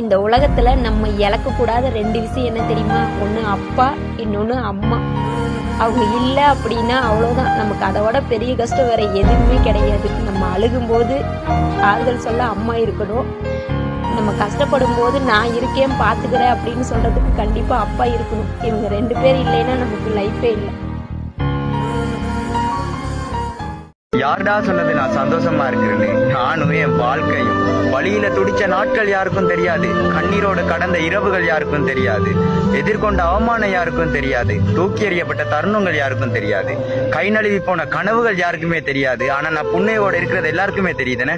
இந்த உலகத்துல நம்ம இழக்க கூடாத 2 விஷயம் என்ன தெரியுமா? ஒண்ணு அப்பா, இன்னொன்னு அம்மா. அவங்க இல்லை அப்படின்னா அவ்வளோதான். நமக்கு அதோட பெரிய கஷ்டம் வேற எதுவுமே கிடையாது. நம்ம அழுகும்போது ஆறுதல் சொல்ல அம்மா இருக்கணும். நம்ம கஷ்டப்படும் போது நான் இருக்கேன் பார்த்துக்கிறேன் அப்படின்னு சொல்றதுக்கு கண்டிப்பா அப்பா இருக்கணும். இவங்க 2 பேர் இல்லைன்னா நமக்கு லைஃபே இல்லை. யாருடா சொன்னது நான் சந்தோஷமா இருக்கிறேன்னு? நானும் என் வாழ்க்கையும் வழியில துடிச்ச நாட்கள் யாருக்கும் தெரியாது. கண்ணீரோடு கடந்த இரவுகள் யாருக்கும் தெரியாது. எதிர்கொண்ட அவமானம் யாருக்கும் தெரியாது. தூக்கி எறியப்பட்ட தருணங்கள் யாருக்கும் தெரியாது. கை நழுவி போன கனவுகள் யாருக்குமே தெரியாது. ஆனா நான் புண்ணையோட இருக்கிறது எல்லாருக்குமே தெரியுதுன்னு.